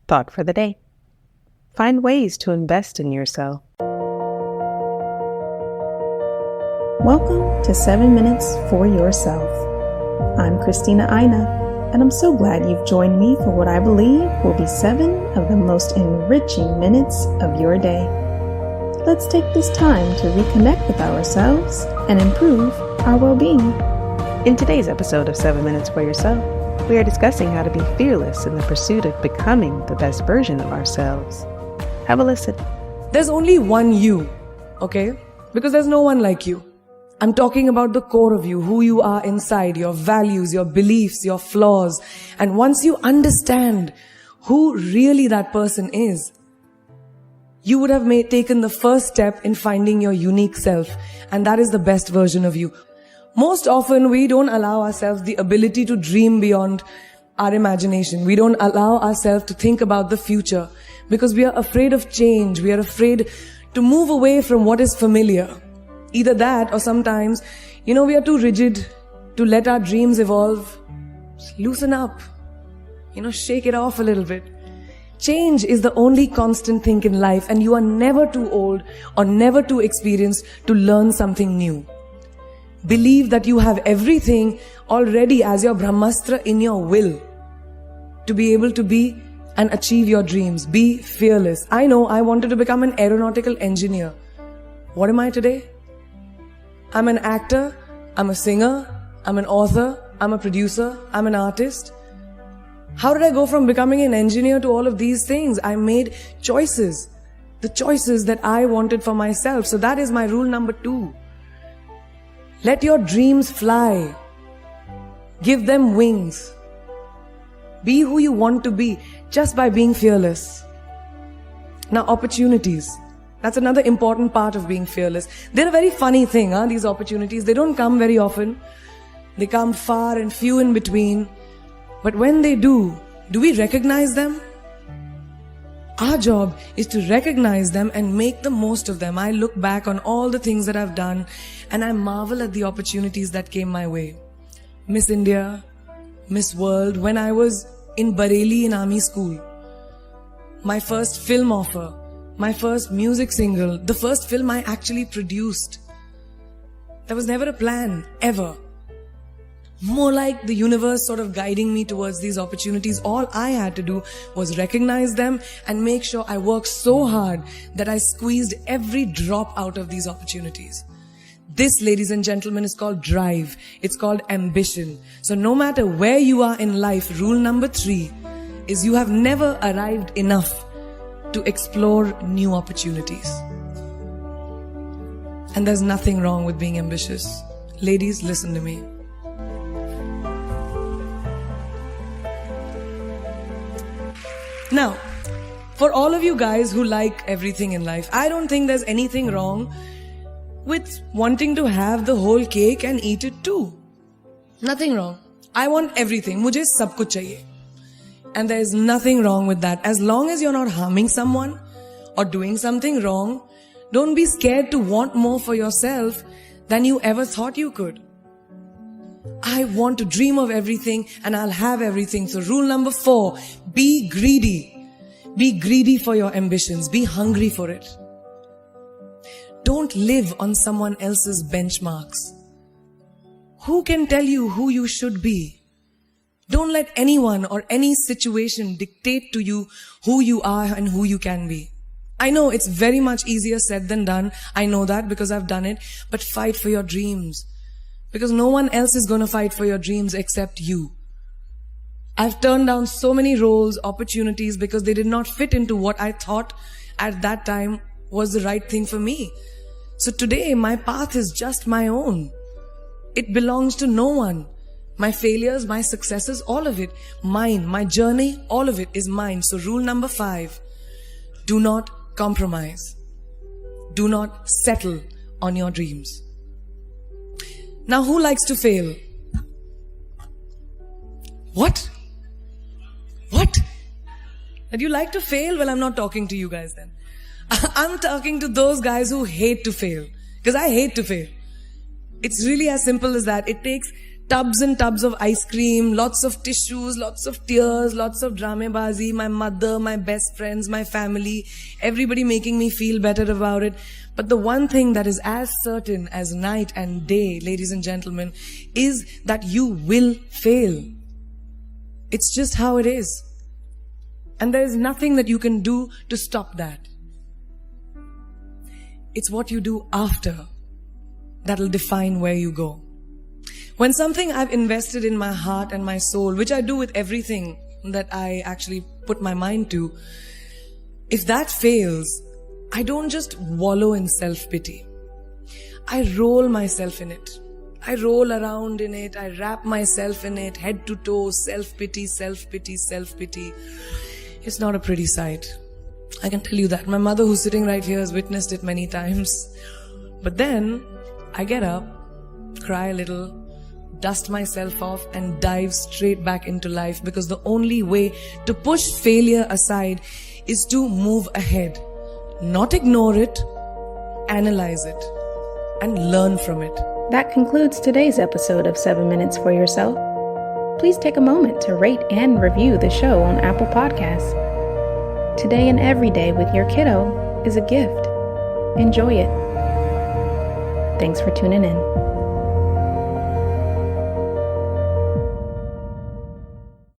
Thought for the day. Find ways to invest in yourself. Welcome to 7 Minutes for Yourself. I'm Christina, and I'm so glad you've joined me for what I believe will be 7 of the most enriching minutes of your day. Let's take this time to reconnect with ourselves and improve our well-being. In today's episode of 7 Minutes for Yourself, we are discussing how to be fearless in the pursuit of becoming the best version of ourselves. Have a listen. There's only one you, okay? Because there's no one like you. I'm talking about the core of you, who you are inside, your values, your beliefs, your flaws. And once you understand who really that person is, you would have taken the first step in finding your unique self. And that is the best version of you. Most often, we don't allow ourselves the ability to dream beyond our imagination. We don't allow ourselves to think about the future because we are afraid of change. We are afraid to move away from what is familiar. Either that or sometimes, we are too rigid to let our dreams evolve. Just loosen up. Shake it off a little bit. Change is the only constant thing in life, and you are never too old or never too experienced to learn something new. Believe that you have everything already as your Brahmastra in your will to be able to be and achieve your dreams. Be fearless. I know I wanted to become an aeronautical engineer. What am I today? I'm an actor, I'm a singer, I'm an author, I'm a producer, I'm an artist. How did I go from becoming an engineer to all of these things? I made choices. The choices that I wanted for myself. So that is my rule number 2. Let your dreams fly. Give them wings. Be who you want to be just by being fearless. Now, opportunities. That's another important part of being fearless. They're a very funny thing, these opportunities. They don't come very often. They come far and few in between. But when they do we recognize them? Our job is to recognize them and make the most of them. I look back on all the things that I've done and I marvel at the opportunities that came my way. Miss India, Miss World, when I was in Bareilly in army school. My first film offer. My first music single, the first film I actually produced. There was never a plan, ever. More like the universe sort of guiding me towards these opportunities. All I had to do was recognize them and make sure I worked so hard that I squeezed every drop out of these opportunities. This, ladies and gentlemen, is called drive. It's called ambition. So no matter where you are in life, rule number 3 is you have never arrived enough to explore new opportunities. And there's nothing wrong with being ambitious. Ladies, listen to me. Now, for all of you guys who like everything in life, I don't think there's anything wrong with wanting to have the whole cake and eat it too. Nothing wrong. I want everything. Mujhe sab kuch chahiye. And there is nothing wrong with that. As long as you're not harming someone or doing something wrong, don't be scared to want more for yourself than you ever thought you could. I want to dream of everything and I'll have everything. So rule number 4, be greedy. Be greedy for your ambitions. Be hungry for it. Don't live on someone else's benchmarks. Who can tell you who you should be? Don't let anyone or any situation dictate to you who you are and who you can be. I know it's very much easier said than done. I know that because I've done it. But fight for your dreams. Because no one else is going to fight for your dreams except you. I've turned down so many roles, opportunities because they did not fit into what I thought at that time was the right thing for me. So today my path is just my own. It belongs to no one. My failures, my successes, all of it, mine. My journey, all of it is mine. So rule number 5, do not compromise. Do not settle on your dreams. Now, who likes to fail? What? That you like to fail? Well, I'm not talking to you guys then. I'm talking to those guys who hate to fail. Because I hate to fail. It's really as simple as that. It takes tubs and tubs of ice cream, lots of tissues, lots of tears, lots of dramabazi, my mother, my best friends, my family, everybody making me feel better about it. But the one thing that is as certain as night and day, ladies and gentlemen, is that you will fail. It's just how it is. And there is nothing that you can do to stop that. It's what you do after that'll define where you go. When something I've invested in my heart and my soul, which I do with everything that I actually put my mind to, if that fails, I don't just wallow in self-pity. I roll myself in it. I roll around in it. I wrap myself in it, head to toe, self-pity, self-pity, self-pity. It's not a pretty sight. I can tell you that. My mother, who's sitting right here, has witnessed it many times. But then I get up, cry a little, dust myself off and dive straight back into life, because the only way to push failure aside is to move ahead. Not ignore it, analyze it, and learn from it. That concludes today's episode of 7 Minutes for Yourself. Please take a moment to rate and review the show on Apple Podcasts. Today and every day with your kiddo is a gift. Enjoy it. Thanks for tuning in.